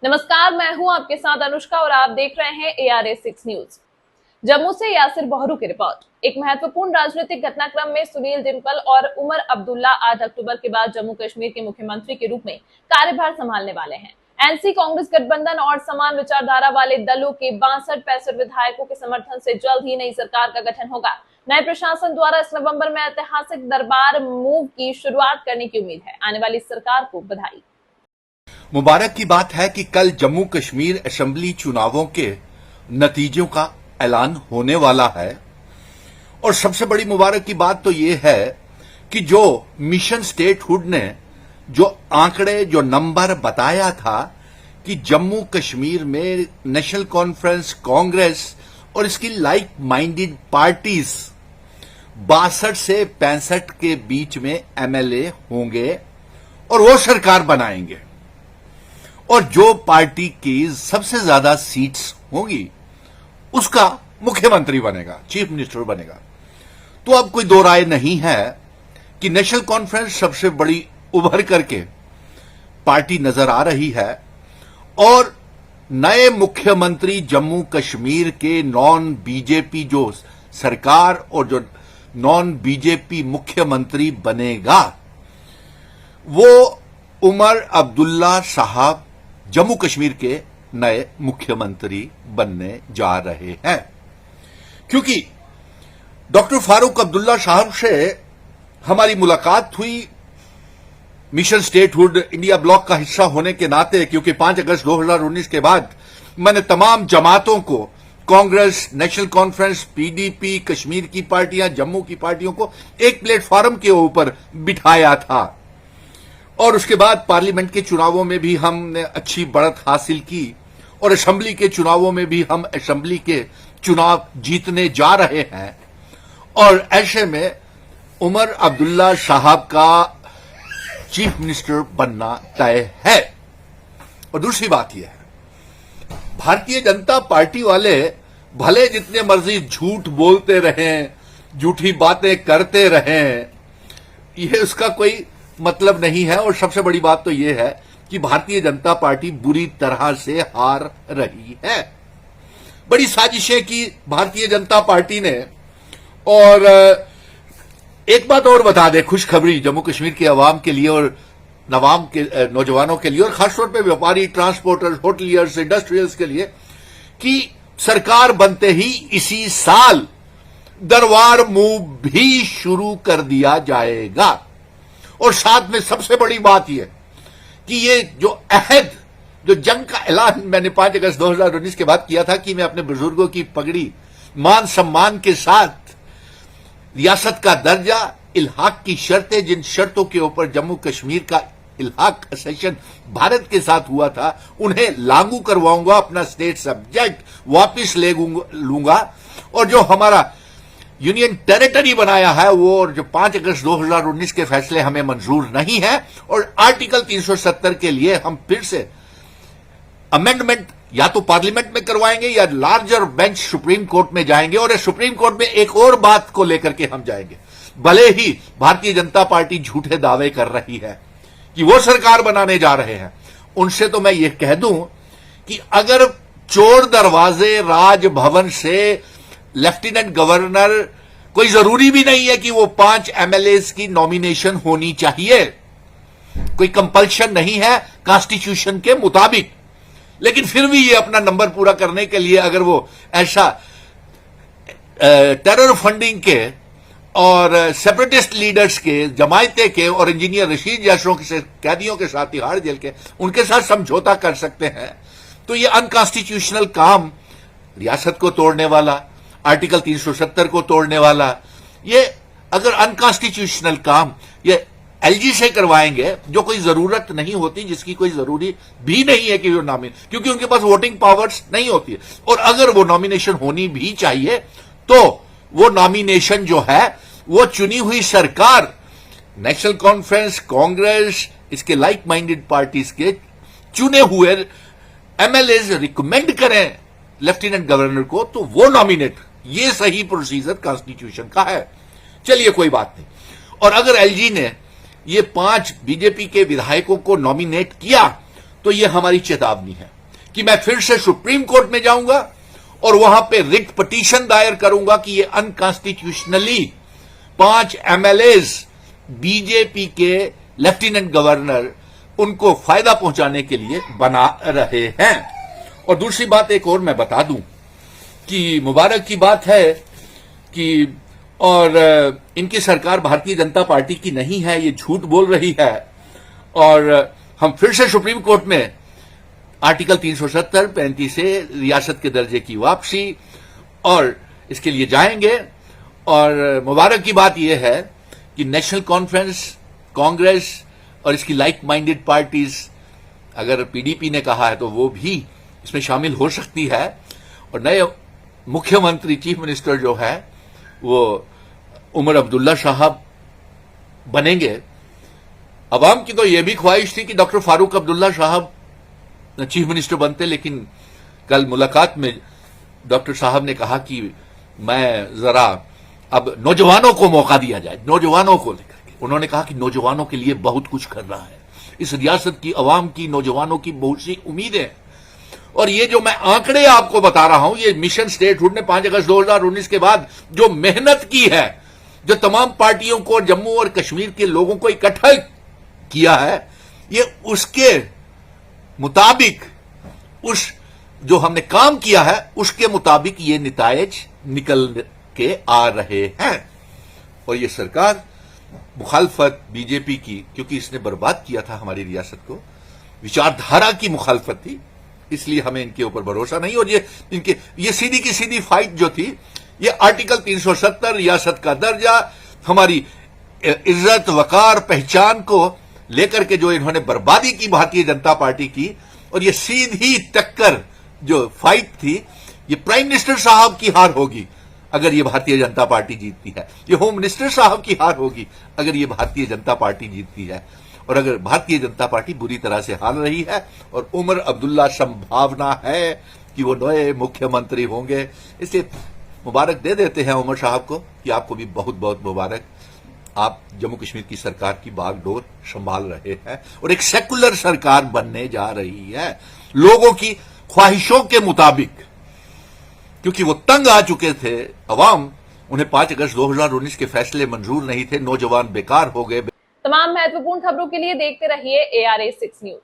नमस्कार, मैं हूं आपके साथ अनुष्का और आप देख रहे हैं ARA6 न्यूज। जम्मू से यासिर बहरू की रिपोर्ट। एक महत्वपूर्ण राजनीतिक घटनाक्रम में सुनील डिम्पल और उमर अब्दुल्ला 8 अक्टूबर के बाद जम्मू कश्मीर के मुख्यमंत्री के रूप में कार्यभार संभालने वाले हैं। एनसी कांग्रेस गठबंधन और समान विचारधारा वाले दलों के 62-65 विधायकों के समर्थन से जल्द ही नई सरकार का गठन होगा। नए प्रशासन द्वारा इस नवंबर में ऐतिहासिक दरबार मूव की शुरुआत करने की उम्मीद है। आने वाली सरकार को बधाई। मुबारक की बात है कि कल जम्मू कश्मीर असेंबली चुनावों के नतीजों का ऐलान होने वाला है और सबसे बड़ी मुबारक की बात तो ये है कि जो मिशन स्टेटहुड ने जो आंकड़े जो नंबर बताया था कि जम्मू कश्मीर में नेशनल कॉन्फ्रेंस कांग्रेस और इसकी लाइक माइंडेड पार्टीज 62 से 65 के बीच में एमएलए होंगे और वो सरकार बनाएंगे और जो पार्टी की सबसे ज्यादा सीट्स होंगी उसका मुख्यमंत्री बनेगा, चीफ मिनिस्टर बनेगा। तो अब कोई दो राय नहीं है कि नेशनल कॉन्फ्रेंस सबसे बड़ी उभर करके पार्टी नजर आ रही है और नए मुख्यमंत्री जम्मू कश्मीर के नॉन बीजेपी जो सरकार और जो नॉन बीजेपी मुख्यमंत्री बनेगा वो उमर अब्दुल्ला साहब जम्मू कश्मीर के नए मुख्यमंत्री बनने जा रहे हैं, क्योंकि डॉक्टर फारूक अब्दुल्ला साहब से हमारी मुलाकात हुई मिशन स्टेटहुड इंडिया ब्लॉक का हिस्सा होने के नाते, क्योंकि 5 अगस्त 2019 के बाद मैंने तमाम जमातों को, Congress, national conference, PDP, Kashmir की पार्टियां, जम्मू की पार्टियों को एक प्लेटफॉर्म के ऊपर बिठाया था और उसके बाद पार्लियामेंट के चुनावों में भी हमने अच्छी बढ़त हासिल की और असेंबली के चुनावों में भी हम असेंबली के चुनाव जीतने जा रहे हैं और ऐसे में उमर अब्दुल्ला साहब का चीफ मिनिस्टर बनना तय है। और दूसरी बात यह है, भारतीय जनता पार्टी वाले भले जितने मर्जी झूठ बोलते रहें, झूठी बातें करते रहें, यह उसका कोई मतलब नहीं है। और सबसे बड़ी बात तो यह है कि भारतीय जनता पार्टी बुरी तरह से हार रही है। बड़ी साजिशें की भारतीय जनता पार्टी ने। और एक बात और बता दे, खुशखबरी जम्मू कश्मीर के अवाम के लिए और नवाम के नौजवानों के लिए और खासतौर पर व्यापारी, ट्रांसपोर्टर्स, होटलियर्स, इंडस्ट्रियल्स के लिए कि सरकार बनते ही इसी साल दरबार मूव भी शुरू कर दिया जाएगा। और साथ में सबसे बड़ी बात यह कि ये जो अहद, जो जंग का ऐलान मैंने 5 अगस्त 2019 के बाद किया था कि मैं अपने बुजुर्गों की पगड़ी मान सम्मान के साथ रियासत का दर्जा, इल्हाक की शर्तें, जिन शर्तों के ऊपर जम्मू कश्मीर का इल्हाक सेशन भारत के साथ हुआ था, उन्हें लागू करवाऊंगा, अपना स्टेट सब्जेक्ट वापिस ले लूंगा और जो हमारा यूनियन टेरिटरी बनाया है वो, और जो 5 अगस्त 2019 के फैसले हमें मंजूर नहीं है और आर्टिकल 370 के लिए हम फिर से अमेंडमेंट या तो पार्लियामेंट में करवाएंगे या लार्जर बेंच सुप्रीम कोर्ट में जाएंगे और सुप्रीम कोर्ट में एक और बात को लेकर के हम जाएंगे। भले ही भारतीय जनता पार्टी झूठे दावे कर रही है कि वो सरकार बनाने जा रहे हैं, उनसे तो मैं ये कह दूं कि अगर चोर दरवाजे राजभवन से लेफ्टिनेंट गवर्नर, कोई जरूरी भी नहीं है कि वो 5 एमएलएस की नॉमिनेशन होनी चाहिए, कोई कंपल्शन नहीं है कॉन्स्टिट्यूशन के मुताबिक, लेकिन फिर भी ये अपना नंबर पूरा करने के लिए अगर वो ऐसा टेरर फंडिंग के और सेपरेटिस्ट लीडर्स के, जमायते के और इंजीनियर रशीद जैसों के कैदियों के साथ, तिहाड़ जेल के, उनके साथ समझौता कर सकते हैं, तो ये अनकॉन्स्टिट्यूशनल काम, रियासत को तोड़ने वाला, आर्टिकल 370 को तोड़ने वाला, ये अगर अनकॉन्स्टिट्यूशनल काम ये एलजी से करवाएंगे, जो कोई जरूरत नहीं होती, जिसकी कोई जरूरी भी नहीं है कि वो नॉमिनेशन, क्योंकि उनके पास वोटिंग पावर्स नहीं होती है, और अगर वो नॉमिनेशन होनी भी चाहिए तो वो नॉमिनेशन जो है वो चुनी हुई सरकार, नेशनल कॉन्फ्रेंस, कांग्रेस, इसके लाइक माइंडेड पार्टीज के चुने हुए एमएलएज रिकमेंड करें लेफ्टिनेंट गवर्नर को, तो वो नॉमिनेट, ये सही प्रोसीजर कॉन्स्टिट्यूशन का है। चलिए कोई बात नहीं। और अगर एलजी ने ये 5 बीजेपी के विधायकों को नॉमिनेट किया तो ये हमारी चेतावनी है कि मैं फिर से सुप्रीम कोर्ट में जाऊंगा और वहां पे रिट पिटीशन दायर करूंगा कि ये अनकॉन्स्टिट्यूशनली 5 एमएलएज बीजेपी के लेफ्टिनेंट गवर्नर उनको फायदा पहुंचाने के लिए बना रहे हैं। और दूसरी बात एक और मैं बता दूं कि मुबारक की बात है कि और इनकी सरकार भारतीय जनता पार्टी की नहीं है, ये झूठ बोल रही है। और हम फिर से सुप्रीम कोर्ट में आर्टिकल 370 35 से रियासत के दर्जे की वापसी और इसके लिए जाएंगे। और मुबारक की बात यह है कि नेशनल कॉन्फ्रेंस, कांग्रेस और इसकी लाइक माइंडेड पार्टीज, अगर पीडीपी ने कहा है तो वो भी इसमें शामिल हो सकती है। और नए मुख्यमंत्री, चीफ मिनिस्टर जो है वो उमर अब्दुल्ला साहब बनेंगे। अवाम की तो यह भी ख्वाहिश थी कि डॉक्टर फारूक अब्दुल्ला साहब चीफ मिनिस्टर बनते, लेकिन कल मुलाकात में डॉक्टर साहब ने कहा कि मैं जरा अब नौजवानों को मौका दिया जाए, नौजवानों को लेकर के। उन्होंने कहा कि नौजवानों के लिए बहुत कुछ कर रहा है, इस रियासत की अवाम की, नौजवानों की बहुत सी उम्मीदें। और ये जो मैं आंकड़े आपको बता रहा हूं, ये मिशन स्टेटहुड ने 5 अगस्त 2019 के बाद जो मेहनत की है, जो तमाम पार्टियों को और जम्मू और कश्मीर के लोगों को इकट्ठा किया है, ये उसके मुताबिक, उस जो हमने काम किया है उसके मुताबिक ये नतायज निकल के आ रहे हैं। और ये सरकार मुखालफत बीजेपी की, क्योंकि इसने बर्बाद किया था हमारी रियासत को, विचारधारा की मुखालफत थी, इसलिए हमें इनके ऊपर भरोसा नहीं। और ये सीधी की सीधी फाइट जो थी, ये आर्टिकल 370, रियासत का दर्जा, हमारी इज्जत, वकार, पहचान को लेकर के जो इन्होंने बर्बादी की भारतीय जनता पार्टी की, और ये सीधी टक्कर जो फाइट थी, ये प्राइम मिनिस्टर साहब की हार होगी अगर ये भारतीय जनता पार्टी जीतती है, ये होम मिनिस्टर साहब की हार होगी अगर ये भारतीय जनता पार्टी जीतती है। और अगर भारतीय जनता पार्टी बुरी तरह से हार रही है और उमर अब्दुल्ला संभावना है कि वो नए मुख्यमंत्री होंगे, इसलिए मुबारक दे देते हैं उमर साहब को कि आपको भी बहुत बहुत मुबारक। आप जम्मू कश्मीर की सरकार की बागडोर संभाल रहे हैं और एक सेकुलर सरकार बनने जा रही है, लोगों की ख्वाहिशों के मुताबिक, क्योंकि वो तंग आ चुके थे अवाम, उन्हें 5 अगस्त 2019 के फैसले मंजूर नहीं थे, नौजवान बेकार हो गए। तमाम महत्वपूर्ण खबरों के लिए देखते रहिए ARA 6 न्यूज।